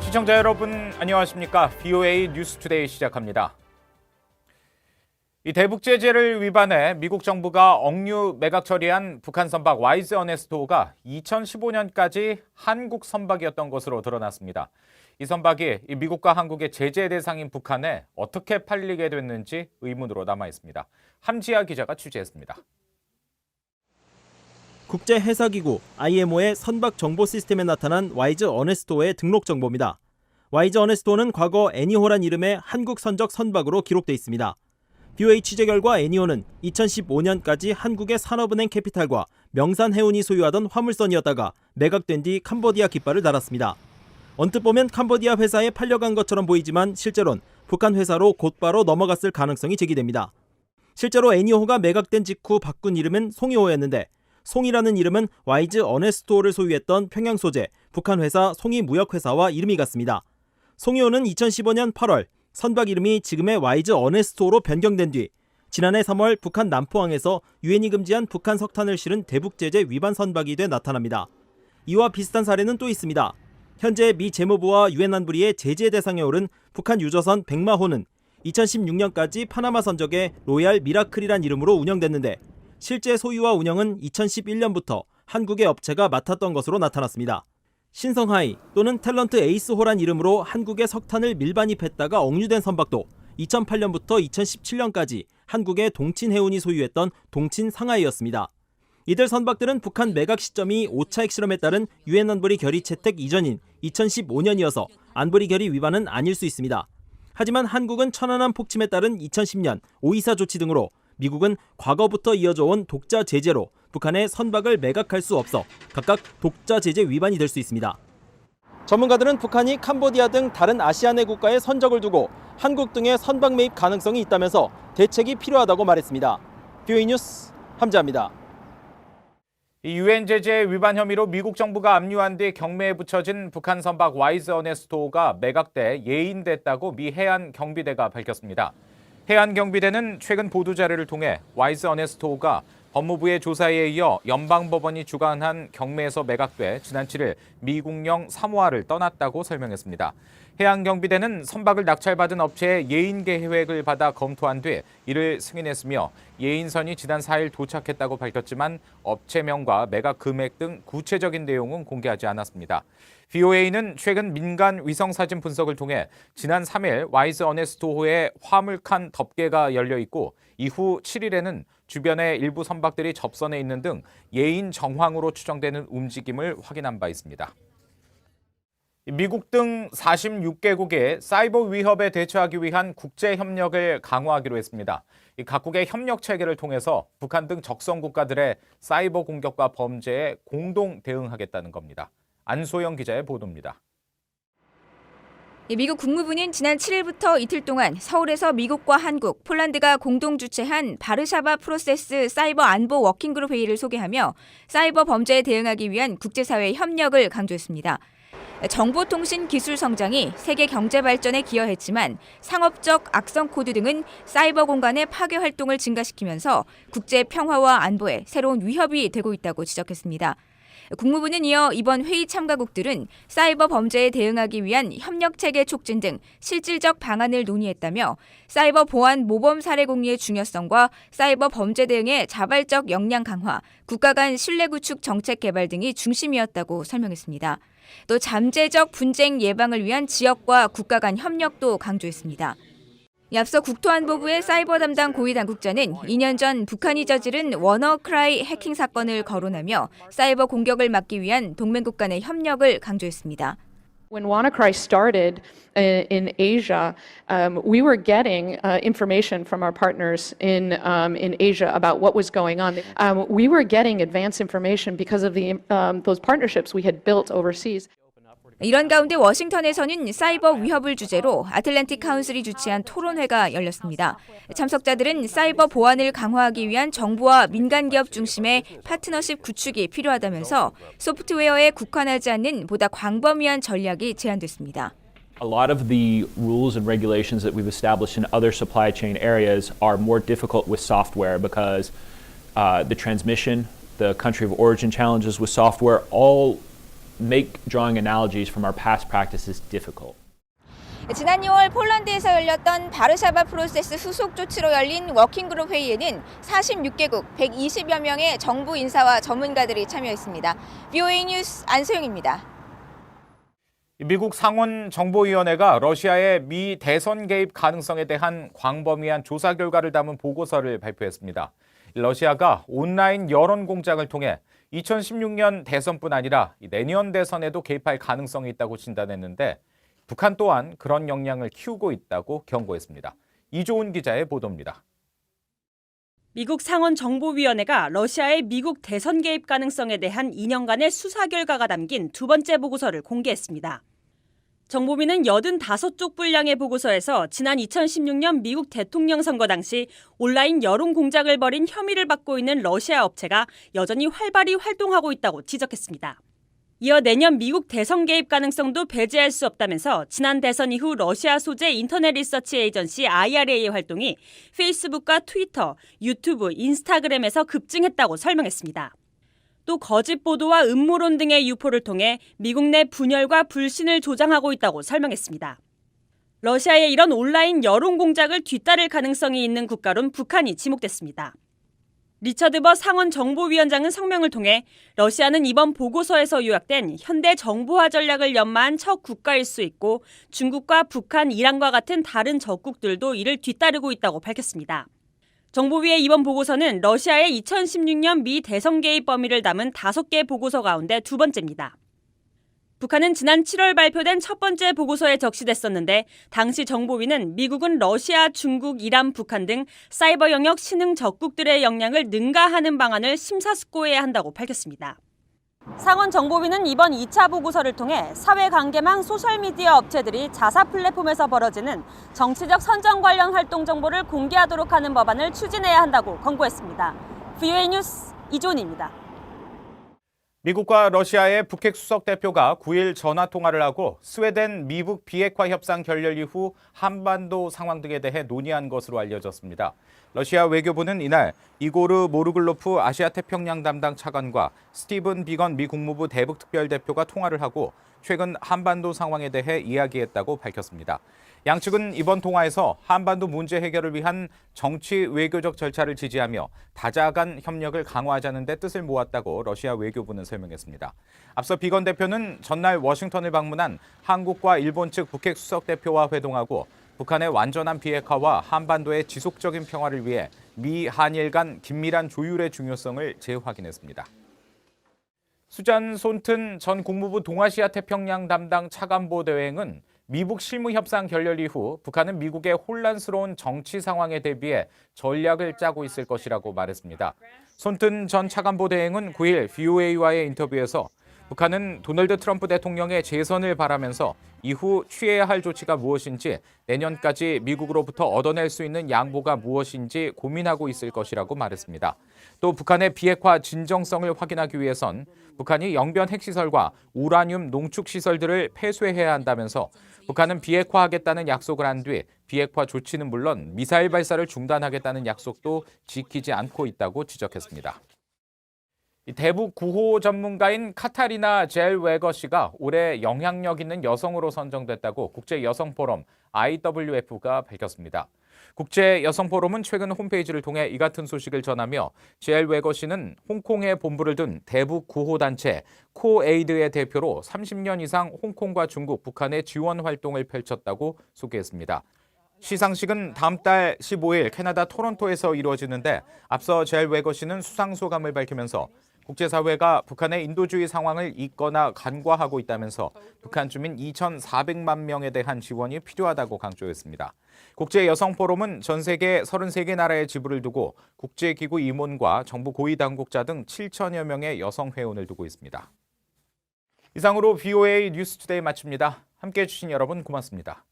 시청자 여러분 안녕하십니까? VOA 뉴스투데이 시작합니다. 이 대북 제재를 위반해 미국 정부가 억류 매각 처리한 북한 선박 와이즈 어네스토가 2015년까지 한국 선박이었던 것으로 드러났습니다. 이 선박이 미국과 한국의 제재 대상인 북한에 어떻게 팔리게 됐는지 의문으로 남아 있습니다. 함지아 기자가 취재했습니다. 국제해사기구 IMO의 선박 정보 시스템에 나타난 와이즈 어네스토의 등록 정보입니다. 와이즈 어네스토는 과거 애니호란 이름의 한국 선적 선박으로 기록돼 있습니다. BOA 취재 결과 애니호는 2015년까지 한국의 산업은행 캐피탈과 명산해운이 소유하던 화물선이었다가 매각된 뒤 캄보디아 깃발을 달았습니다. 언뜻 보면 캄보디아 회사에 팔려간 것처럼 보이지만 실제로는 북한 회사로 곧바로 넘어갔을 가능성이 제기됩니다. 실제로 애니호가 매각된 직후 바꾼 이름은 송이호였는데 송이라는 이름은 와이즈 어네스토를 소유했던 평양 소재 북한 회사 송이무역회사와 이름이 같습니다. 송이호는 2015년 8월 선박 이름이 지금의 와이즈 어네스토로 변경된 뒤 지난해 3월 북한 남포항에서 유엔이 금지한 북한 석탄을 실은 대북 제재 위반 선박이 돼 나타납니다. 이와 비슷한 사례는 또 있습니다. 현재 미 재무부와 유엔 안보리의 제재 대상에 오른 북한 유조선 백마호는 2016년까지 파나마 선적의 로얄 미라클이란 이름으로 운영됐는데 실제 소유와 운영은 2011년부터 한국의 업체가 맡았던 것으로 나타났습니다. 신성하이 또는 탤런트 에이스호란 이름으로 한국의 석탄을 밀반입했다가 억류된 선박도 2008년부터 2017년까지 한국의 동친해운이 소유했던 동친상하이였습니다. 이들 선박들은 북한 매각 시점이 5차 핵실험에 따른 유엔 안보리 결의 채택 이전인 2015년이어서 안보리 결의 위반은 아닐 수 있습니다. 하지만 한국은 천안함 폭침에 따른 2010년 524 조치 등으로 미국은 과거부터 이어져 온 독자 제재로 북한의 선박을 매각할 수 없어 각각 독자 제재 위반이 될 수 있습니다. 전문가들은 북한이 캄보디아 등 다른 아시아내 국가의 선적을 두고 한국 등의 선박 매입 가능성이 있다면서 대책이 필요하다고 말했습니다. BOA 뉴스 함지아입니다. 유엔 제재 위반 혐의로 미국 정부가 압류한 뒤 경매에 붙여진 북한 선박 와이즈 어네스토가 매각돼 예인됐다고 미 해안경비대가 밝혔습니다. 해안경비대는 최근 보도자료를 통해 와이즈 어네스토가 법무부의 조사에 이어 연방법원이 주관한 경매에서 매각돼 지난 7일 미국령 사모아를 떠났다고 설명했습니다. 해양경비대는 선박을 낙찰받은 업체의 예인 계획을 받아 검토한 뒤 이를 승인했으며 예인선이 지난 4일 도착했다고 밝혔지만 업체명과 매각 금액 등 구체적인 내용은 공개하지 않았습니다. BOA는 최근 민간 위성사진 분석을 통해 지난 3일 와이즈 어네스토호의 화물칸 덮개가 열려 있고 이후 7일에는 주변의 일부 선박들이 접선해 있는 등 예인 정황으로 추정되는 움직임을 확인한 바 있습니다. 미국 등 46개국이 사이버 위협에 대처하기 위한 국제 협력을 강화하기로 했습니다. 각국의 협력 체계를 통해서 북한 등 적성 국가들의 사이버 공격과 범죄에 공동 대응하겠다는 겁니다. 안소영 기자의 보도입니다. 미국 국무부는 지난 7일부터 이틀 동안 서울에서 미국과 한국, 폴란드가 공동 주최한 바르샤바 프로세스 사이버 안보 워킹그룹 회의를 소개하며 사이버 범죄에 대응하기 위한 국제사회의 협력을 강조했습니다. 정보통신 기술 성장이 세계 경제 발전에 기여했지만 상업적 악성 코드 등은 사이버 공간의 파괴 활동을 증가시키면서 국제 평화와 안보에 새로운 위협이 되고 있다고 지적했습니다. 국무부는 이어 이번 회의 참가국들은 사이버 범죄에 대응하기 위한 협력체계 촉진 등 실질적 방안을 논의했다며 사이버 보안 모범 사례 공유의 중요성과 사이버 범죄 대응의 자발적 역량 강화, 국가 간 신뢰 구축 정책 개발 등이 중심이었다고 설명했습니다. 또 잠재적 분쟁 예방을 위한 지역과 국가 간 협력도 강조했습니다. 앞서 국토안보부의 사이버 담당 고위 당국자는 2년 전 북한이 저지른 워너크라이 해킹 사건을 거론하며 사이버 공격을 막기 위한 동맹국 간의 협력을 강조했습니다. When WannaCry started in Asia, we were getting information from our partners in Asia about what was going on. We were getting advance information because of those partnerships we had built overseas. 이런 가운데 워싱턴에서는 사이버 위협을 주제로 아틀랜틱 카운슬이 주최한 토론회가 열렸습니다. 참석자들은 사이버 보안을 강화하기 위한 정부와 민간 기업 중심의 파트너십 구축이 필요하다면서 소프트웨어에 국한하지 않는 보다 광범위한 전략이 제안됐습니다. A lot of the rules and regulations that we've established in other supply chain areas are more difficult with software because the transmission, the country of origin challenges with software all make drawing analogies from our past practices difficult. 지난 2월 폴란드에서 열렸던 바르샤바 프로세스 후속 조치로 열린 워킹그룹 회의에는 46개국 120여 명의 정부 인사와 전문가들이 참여했습니다. VOA 뉴스 안소영입니다. 미국 상원 정보위원회가 러시아의 미 대선 개입 가능성에 대한 광범위한 조사 결과를 담은 보고서를 발표했습니다. 러시아가 온라인 여론 공작을 통해 2016년 대선뿐 아니라 내년 대선에도 개입할 가능성이 있다고 진단했는데 북한 또한 그런 역량을 키우고 있다고 경고했습니다. 이조은 기자의 보도입니다. 미국 상원정보위원회가 러시아의 미국 대선 개입 가능성에 대한 2년간의 수사 결과가 담긴 두 번째 보고서를 공개했습니다. 정보위는 85쪽 분량의 보고서에서 지난 2016년 미국 대통령 선거 당시 온라인 여론 공작을 벌인 혐의를 받고 있는 러시아 업체가 여전히 활발히 활동하고 있다고 지적했습니다. 이어 내년 미국 대선 개입 가능성도 배제할 수 없다면서 지난 대선 이후 러시아 소재 인터넷 리서치 에이전시 IRA의 활동이 페이스북과 트위터, 유튜브, 인스타그램에서 급증했다고 설명했습니다. 또 거짓 보도와 음모론 등의 유포를 통해 미국 내 분열과 불신을 조장하고 있다고 설명했습니다. 러시아의 이런 온라인 여론 공작을 뒤따를 가능성이 있는 국가로는 북한이 지목됐습니다. 리처드 버 상원정보위원장은 성명을 통해 러시아는 이번 보고서에서 요약된 현대 정보화 전략을 연마한 첫 국가일 수 있고 중국과 북한, 이란과 같은 다른 적국들도 이를 뒤따르고 있다고 밝혔습니다. 정보위의 이번 보고서는 러시아의 2016년 미 대선 개입 범위를 담은 5개 보고서 가운데 두 번째입니다. 북한은 지난 7월 발표된 첫 번째 보고서에 적시됐었는데 당시 정보위는 미국은 러시아, 중국, 이란, 북한 등 사이버 영역 신흥 적국들의 역량을 능가하는 방안을 심사숙고해야 한다고 밝혔습니다. 상원정보위는 이번 2차 보고서를 통해 사회관계망 소셜미디어 업체들이 자사 플랫폼에서 벌어지는 정치적 선정 관련 활동 정보를 공개하도록 하는 법안을 추진해야 한다고 권고했습니다. VOA 뉴스 이존입니다. 미국과 러시아의 북핵 수석 대표가 9일 전화 통화를 하고 스웨덴 미북 비핵화 협상 결렬 이후 한반도 상황 등에 대해 논의한 것으로 알려졌습니다. 러시아 외교부는 이날 이고르 모르글로프 아시아 태평양 담당 차관과 스티븐 비건 미 국무부 대북 특별대표가 통화를 하고 최근 한반도 상황에 대해 이야기했다고 밝혔습니다. 양측은 이번 통화에서 한반도 문제 해결을 위한 정치 외교적 절차를 지지하며 다자 간 협력을 강화하자는 데 뜻을 모았다고 러시아 외교부는 설명했습니다. 앞서 비건 대표는 전날 워싱턴을 방문한 한국과 일본 측 북핵 수석 대표와 회동하고 북한의 완전한 비핵화와 한반도의 지속적인 평화를 위해 미, 한일 간 긴밀한 조율의 중요성을 재확인했습니다. 수잔 손튼 전 국무부 동아시아 태평양 담당 차관보 대행은 미북 실무협상 결렬 이후 북한은 미국의 혼란스러운 정치 상황에 대비해 전략을 짜고 있을 것이라고 말했습니다. 손튼 전 차관보 대행은 9일 VOA와의 인터뷰에서 북한은 도널드 트럼프 대통령의 재선을 바라면서 이후 취해야 할 조치가 무엇인지 내년까지 미국으로부터 얻어낼 수 있는 양보가 무엇인지 고민하고 있을 것이라고 말했습니다. 또 북한의 비핵화 진정성을 확인하기 위해선 북한이 영변 핵시설과 우라늄 농축시설들을 폐쇄해야 한다면서 북한은 비핵화하겠다는 약속을 한 뒤 비핵화 조치는 물론 미사일 발사를 중단하겠다는 약속도 지키지 않고 있다고 지적했습니다. 대북 구호 전문가인 카타리나 젤웨거 씨가 올해 영향력 있는 여성으로 선정됐다고 국제여성포럼 IWF가 밝혔습니다. 국제여성포럼은 최근 홈페이지를 통해 이 같은 소식을 전하며 젤웨거 씨는 홍콩에 본부를 둔 대북 구호단체 코에이드의 대표로 30년 이상 홍콩과 중국, 북한의 지원 활동을 펼쳤다고 소개했습니다. 시상식은 다음 달 15일 캐나다 토론토에서 이루어지는데 앞서 젤웨거 씨는 수상소감을 밝히면서 국제사회가 북한의 인도주의 상황을 잊거나 간과하고 있다면서 북한 주민 2,400만 명에 대한 지원이 필요하다고 강조했습니다. 국제여성포럼은 전 세계 33개 나라의 지부를 두고 국제기구 임원과 정부 고위당국자 등 7천여 명의 여성 회원을 두고 있습니다. 이상으로 VOA 뉴스투데이 마칩니다. 함께해 주신 여러분 고맙습니다.